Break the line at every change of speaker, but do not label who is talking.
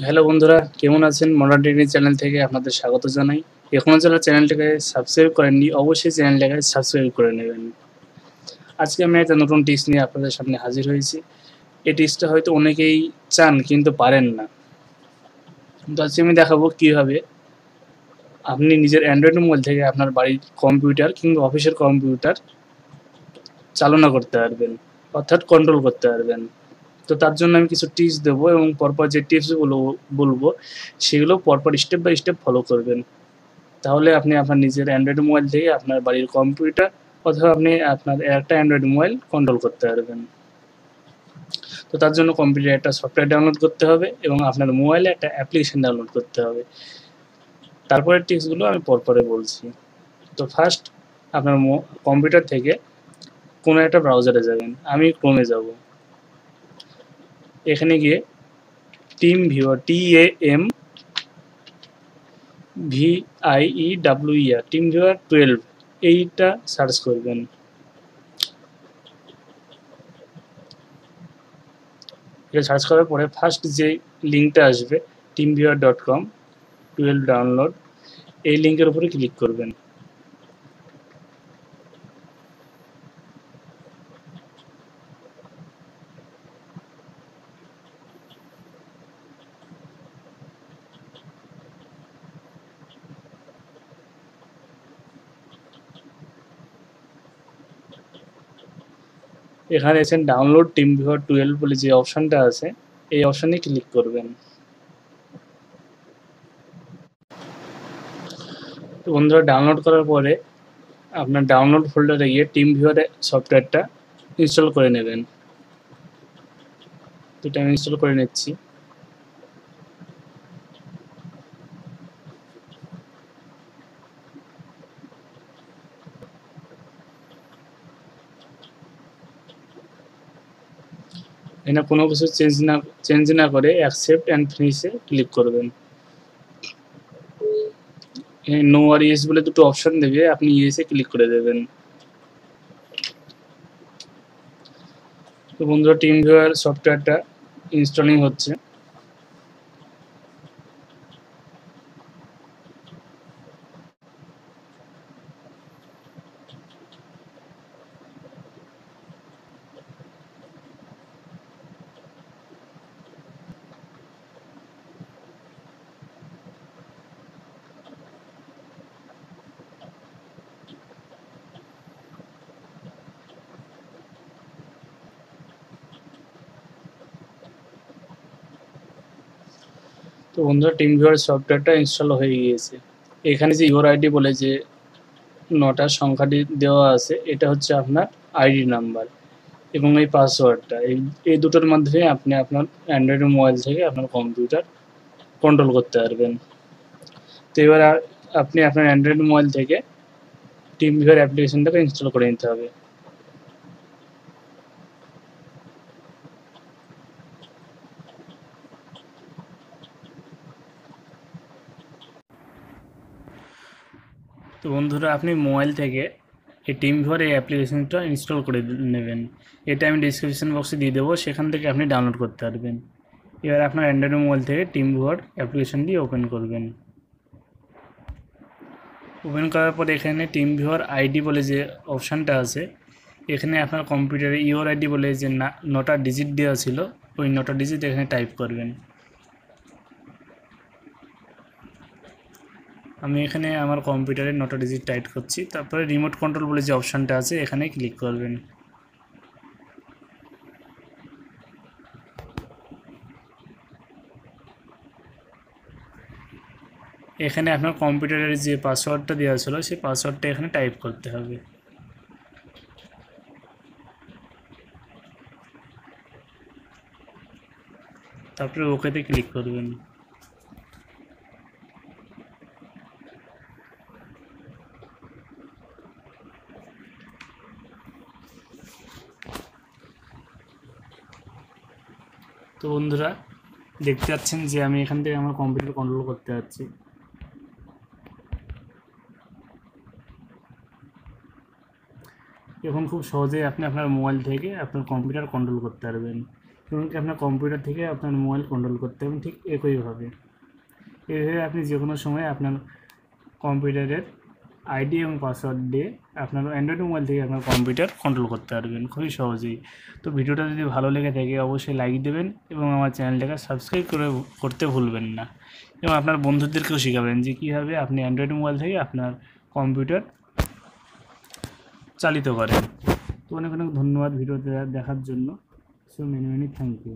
Hello বন্ধুরা, কেমন আছেন? মডার্ন টেকনিক চ্যানেল থেকে আপনাদের স্বাগত জানাই। এখনও যারা চ্যানেলটাকে সাবস্ক্রাইব করেননি, অবশ্যই চ্যানেলটাকে সাবস্ক্রাইব করে নেবেন। আজকে আমি একটা নতুন টিপস নিয়ে আপনাদের সামনে হাজির হয়েছি। এই টিপসটা হয়তো অনেকেই চান কিন্তু পারেন না। তো আজকে আমি দেখাবো কীভাবে আপনি নিজের অ্যান্ড্রয়েড মোবাইল থেকে আপনার বাড়ির কম্পিউটার কিংবা অফিসের কম্পিউটার চালনা করতে পারবেন, অর্থাৎ কন্ট্রোল করতে পারবেন। তো তার জন্য আমি কিছু টিপস দেবো এবং পরপর যে টিপসগুলো বলবো সেগুলো পরপর স্টেপ বাই স্টেপ ফলো করবেন। তাহলে আপনি আপনার নিজের অ্যান্ড্রয়েড মোবাইল থেকে আপনার বাড়ির কম্পিউটার অথবা আপনি আপনার একটা অ্যান্ড্রয়েড মোবাইল কন্ট্রোল করতে পারবেন। তো তার জন্য কম্পিউটারে একটা সফটওয়্যার ডাউনলোড করতে হবে এবং আপনার মোবাইলে একটা অ্যাপ্লিকেশন ডাউনলোড করতে হবে। তারপরের টিপসগুলো আমি পরপরে বলছি। তো ফার্স্ট আপনার কম্পিউটার থেকে কোনো একটা ব্রাউজারে যাবেন। আমি ক্রোমে যাব। এখানে গিয়ে team viewer TAMVIEWER team viewer 12 এইটা সার্চ করবেন। এটা সার্চ করার পরে ফার্স্ট যে লিঙ্কটা আসবে teamviewer.com 12 ডাউনলোড, এই লিঙ্কের উপরে ক্লিক করবেন। এখানে এসে ডাউনলোড TeamViewer 12 বলে যে অপশনটা আছে এই অপশনে ক্লিক করবেন। তো বন্ধুরা, ডাউনলোড করার পরে আপনার ডাউনলোড ফোল্ডারে গিয়ে TeamViewer সফটওয়্যারটা ইনস্টল করে নেবেন। এটা আমি ইনস্টল করে নিচ্ছি। এখানে কোনো কিছু চেঞ্জ না করে অ্যাকসেপ্ট অ্যান্ড ফিনিশে ক্লিক করবেন। নো আর ইয়েস বলে দুটো অপশন দেবে, আপনি ইয়েসে ক্লিক করে দেবেন। তো বন্ধুরা, TeamViewer সফটওয়্যারটা ইনস্টলিং হচ্ছে। তো বন্ধুরা, TeamViewer সফটওয়্যারটা ইনস্টল হয়ে গিয়েছে। এখানে যে ইউর আইডি বলে যে 9টা সংখ্যাটি দেওয়া আছে, এটা হচ্ছে আপনার আইডি নাম্বার এবং এই পাসওয়ার্ডটা, এই দুটোর মাধ্যমে আপনি আপনার অ্যান্ড্রয়েড মোবাইল থেকে আপনার কম্পিউটার কন্ট্রোল করতে পারবেন। তো এবার আপনি আপনার অ্যান্ড্রয়েড মোবাইল থেকে TeamViewer অ্যাপ্লিকেশনটাকে ইনস্টল করে নিতে হবে। তো বন্ধুরা, আপনি মোবাইল থেকে এই TeamViewer এই অ্যাপ্লিকেশনটা ইনস্টল করে নেবেন। এটা আমি ডিসক্রিপশন বক্সে দিয়ে দেবো, সেখান থেকে আপনি ডাউনলোড করতে পারবেন। এবার আপনার অ্যান্ড্রয়েড মোবাইল থেকে TeamViewer অ্যাপ্লিকেশনটি ওপেন করবেন। ওপেন করার পর এখানে TeamViewer আইডি বলে যে অপশানটা আছে, এখানে আপনার কম্পিউটারে ইউর আইডি বলে যে 9টা ডিজিট দেওয়া ছিল, ওই 9টা ডিজিট এখানে টাইপ করবেন। আমি এখানে আমার কম্পিউটারে 9টা ডিজিট টাইপ করছি। তারপরে রিমোট কন্ট্রোল বলে যে অপশানটা আছে এখানে ক্লিক করবেন। এখানে আপনার কম্পিউটারের যে পাসওয়ার্ডটা দেওয়া ছিল সেই পাসওয়ার্ডটা এখানে টাইপ করতে হবে। তারপরে ওকেতে ক্লিক করবেন। তো বন্ধুরা, দেখতে পাচ্ছেন যে আমি এখান থেকে আমার কম্পিউটার কন্ট্রোল করতে পারছি। এখন খুব সহজেই আপনি আপনার মোবাইল থেকে আপনার কম্পিউটার কন্ট্রোল করতে পারবেন। এমনকি আপনার কম্পিউটার থেকে আপনার মোবাইল কন্ট্রোল করতে হবে ঠিক একইভাবে। এইভাবে আপনি যে কোনো সময় আপনার কম্পিউটারের আইডি এবং পাসওয়ার্ড দিয়ে আপনার অ্যান্ড্রয়েড মোবাইল থেকে আপনার কম্পিউটার কন্ট্রোল করতে পারবেন খুবই সহজেই। তো ভিডিওটা যদি ভালো লেগে থাকে অবশ্যই লাইক দেবেন এবং আমার চ্যানেলটাকে সাবস্ক্রাইব করতে ভুলবেন না, এবং আপনার বন্ধুদেরকেও শেখাবেন যে কীভাবে আপনি অ্যান্ড্রয়েড মোবাইল থেকে আপনার কম্পিউটার চালিত করেন। তো অনেক অনেক ধন্যবাদ ভিডিওতে দেখার জন্য। So many many thank you.